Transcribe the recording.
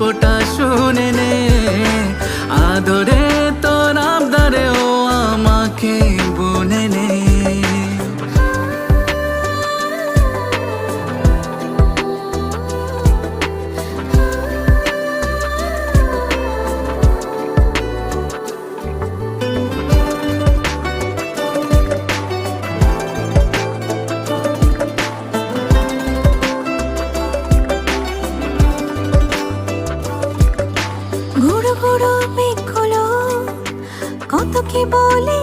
গল্পটা শুনে নে, আদরে তোর আবদারে ও আমাকে বুনে নে। ঘুরো ঘুরো মেঘগুলো কত কি বলে